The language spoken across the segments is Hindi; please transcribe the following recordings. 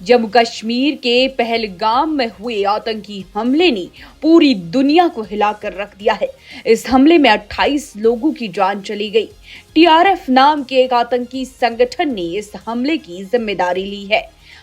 जम्मू कश्मीर के पहलगाम में हुए आतंकी हमले ने पूरी दुनिया को हिलाकर रख दिया है। इस हमले में 28 लोगों की जान चली गई। टीआरएफ नाम के एक आतंकी संगठन ने इस हमले की जिम्मेदारी ली है।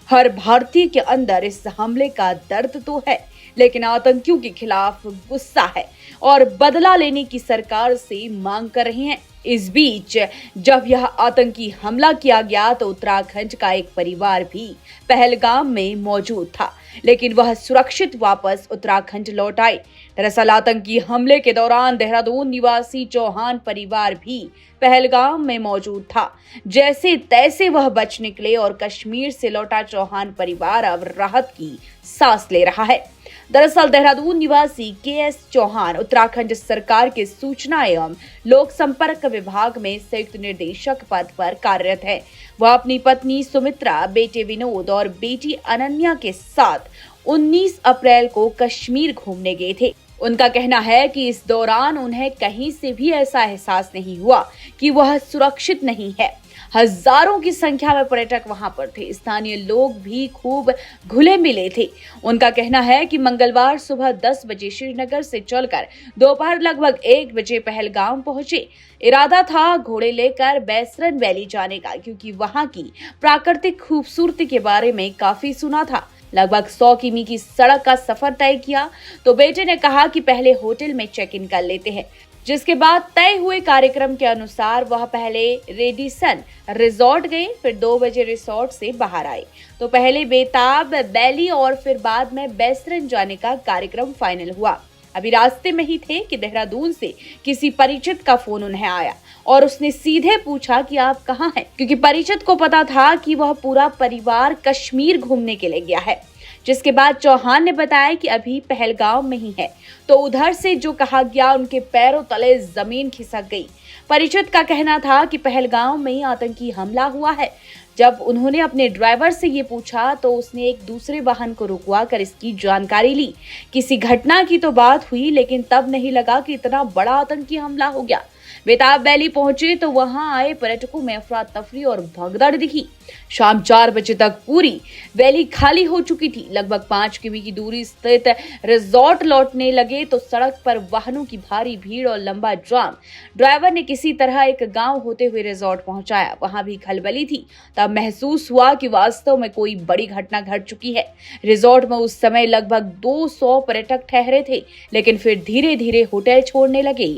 हर भारतीय के अंदर इस हमले का दर्द तो है, लेकिन आतंकियों के खिलाफ गुस्सा है और बदला लेने की सरकार से मांग कर रहे हैं। इस बीच जब यह आतंकी हमला किया गया तो उत्तराखंड का एक परिवार भी पहलगाम में मौजूद था, लेकिन वह सुरक्षित वापस उत्तराखंड लौट आए। दरअसल आतंकी हमले के दौरान देहरादून निवासी चौहान परिवार भी पहलगाम में मौजूद था। जैसे तैसे वह बच निकले और कश्मीर से लौटा चौहान परिवार अब राहत की सांस ले रहा है। दरअसल देहरादून निवासी केएस चौहान उत्तराखंड सरकार के सूचना एवं लोक संपर्क विभाग में संयुक्त निर्देशक पद पर कार्यरत है। वह अपनी पत्नी सुमित्रा, बेटे विनोद और बेटी अनन्या के साथ 19 अप्रैल को कश्मीर घूमने गए थे। उनका कहना है कि इस दौरान उन्हें कहीं से भी ऐसा एहसास नहीं हुआ कि वह सुरक्षित नहीं है। हजारों की संख्या में पर्यटक वहां पर थे। स्थानीय लोग भी खूब घुले मिले थे। उनका कहना है कि मंगलवार सुबह 10 बजे श्रीनगर से चलकर दोपहर लगभग 1 बजे पहलगाम पहुंचे। इरादा था घोड़े लेकर बैसरन वैली जाने का, क्योंकि वहां की प्राकृतिक खूबसूरती के बारे में काफी सुना था। लगभग 100 किमी की सड़क का सफर तय किया तो बेटे ने कहा कि पहले होटल में चेक इन कर लेते हैं, जिसके बाद तय हुए कार्यक्रम के अनुसार वह पहले रेडिसन रिजॉर्ट गए, फिर 2 बजे रिसोर्ट से बाहर आए। तो पहले बेताब वैली और फिर बाद में बैसरन जाने का कार्यक्रम फाइनल हुआ। अभी रास्ते में ही थे कि देहरादून से किसी परिचित का फोन उन्हें आया और उसने सीधे पूछा कि आप कहाँ हैं, क्योंकि परिचित को पता था कि वह पूरा परिवार कश्मीर घूमने के लिए गया है। जिसके बाद चौहान ने बताया कि अभी पहलगाम में ही है। तो उधर से जो कहा गया उनके पैरों तले जमीन खिसक गई। परिचित का कहना था कि पहलगाम में ही आतंकी हमला हुआ है। जब उन्होंने अपने ड्राइवर से ये पूछा तो उसने एक दूसरे वाहन को रुकवा कर इसकी जानकारी ली। किसी घटना की तो बात हुई, लेकिन तब नहीं लगा कि इतना बड़ा आतंकी हमला हो गया। बेताब वैली पहुंचे तो वहां आए पर्यटकों में अफरा तफरी और भगदड़ दिखी। शाम 4 बजे तक पूरी वैली खाली हो चुकी थी। लगभग 5 किमी की दूरी स्थित रिजॉर्ट लौटने लगे तो सड़क पर वाहनों की भारी भीड़ और लंबा जाम। ड्राइवर ने किसी तरह एक गांव होते हुए रिजॉर्ट पहुंचाया। वहां भी खलबली थी। तब महसूस हुआ कि वास्तव में कोई बड़ी घटना घट चुकी है। रिजॉर्ट में उस समय लगभग 200 पर्यटक ठहरे थे, लेकिन फिर धीरे धीरे होटल छोड़ने लगे।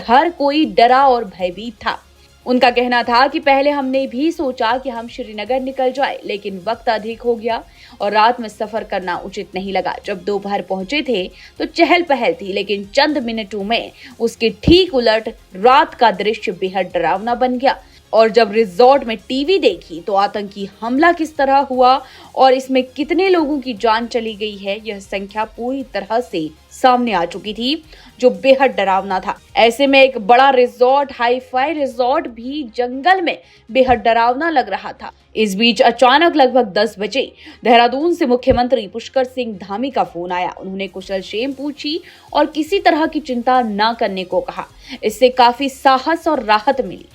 हर कोई डरा और भयभीत था। उनका कहना था कि पहले हमने भी सोचा कि हम श्रीनगर निकल जाए, लेकिन वक्त अधिक हो गया और रात में सफर करना उचित नहीं लगा। जब दोपहर पहुंचे थे तो चहल पहल थी, लेकिन चंद मिनटों में उसके ठीक उलट रात का दृश्य बेहद डरावना बन गया। और जब रिजॉर्ट में टीवी देखी तो आतंकी हमला किस तरह हुआ और इसमें कितने लोगों की जान चली गई है, यह संख्या पूरी तरह से सामने आ चुकी थी, जो बेहद डरावना था। ऐसे में एक बड़ा रिजॉर्ट, हाई-फाई रिजॉर्ट भी जंगल में बेहद डरावना लग रहा था। इस बीच अचानक लगभग 10 बजे देहरादून से मुख्यमंत्री पुष्कर सिंह धामी का फोन आया। उन्होंने कुशल क्षेम पूछी और किसी तरह की चिंता न करने को कहा। इससे काफी साहस और राहत मिली।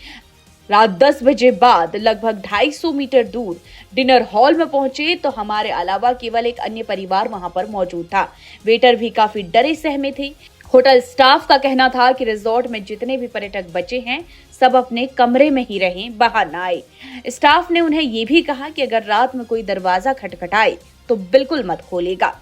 रात 10 बजे बाद लगभग 250 मीटर दूर डिनर हॉल में पहुंचे तो हमारे अलावा केवल एक अन्य परिवार वहां पर मौजूद था। वेटर भी काफी डरे सहमे थे। होटल स्टाफ का कहना था कि रिजॉर्ट में जितने भी पर्यटक बचे हैं सब अपने कमरे में ही रहें, बाहर ना आए। स्टाफ ने उन्हें ये भी कहा कि अगर रात में कोई दरवाजा खटखटाए तो बिल्कुल मत खोलेगा।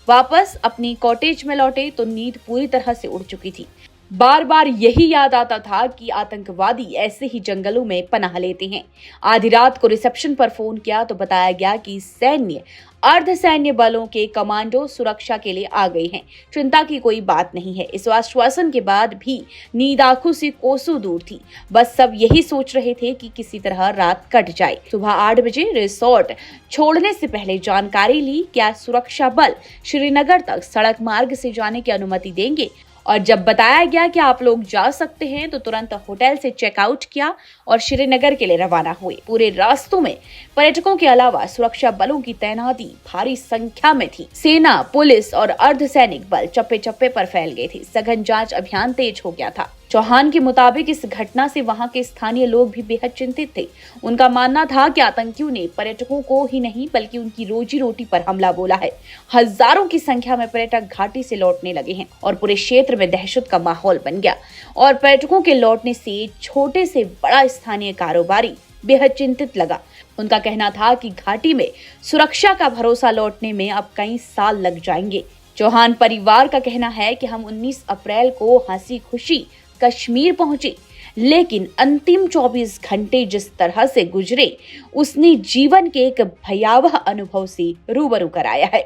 वापस अपनी कॉटेज में लौटे तो नींद पूरी तरह से उड़ चुकी थी। बार बार यही याद आता था कि आतंकवादी ऐसे ही जंगलों में पनाह लेते हैं। आधी रात को रिसेप्शन पर फोन किया तो बताया गया कि सैन्य अर्धसैन्य बलों के कमांडो सुरक्षा के लिए आ गए हैं। चिंता की कोई बात नहीं है। इस आश्वासन के बाद भी नींद आंखों से कोसों दूर थी। बस सब यही सोच रहे थे कि किसी तरह रात कट जाए। सुबह 8 बजे रिसोर्ट छोड़ने से पहले जानकारी ली क्या सुरक्षा बल श्रीनगर तक सड़क मार्ग से जाने की अनुमति देंगे, और जब बताया गया कि आप लोग जा सकते हैं तो तुरंत होटल से चेकआउट किया और श्रीनगर के लिए रवाना हुए। पूरे रास्तों में पर्यटकों के अलावा सुरक्षा बलों की तैनाती भारी संख्या में थी। सेना, पुलिस और अर्धसैनिक बल चप्पे चप्पे पर फैल गए थे। सघन जांच अभियान तेज हो गया था। चौहान के मुताबिक इस घटना से वहां के स्थानीय लोग भी बेहद चिंतित थे। उनका मानना था कि आतंकियों ने पर्यटकों को ही नहीं बल्कि उनकी रोजी रोटी पर हमला बोला है। हजारों की संख्या में पर्यटक घाटी से लौटने लगे हैं और पूरे क्षेत्र में दहशत का माहौल बन गया और पर्यटकों के लौटने से छोटे से बड़ा स्थानीय कारोबारी बेहद चिंतित लगा। उनका कहना था कि घाटी में सुरक्षा का भरोसा लौटने में अब कई साल लग जाएंगे। चौहान परिवार का कहना है कि हम 19 अप्रैल को हंसी खुशी कश्मीर पहुंचे, लेकिन अंतिम 24 घंटे जिस तरह से गुजरे उसने जीवन के एक भयावह अनुभव से रूबरू कराया है।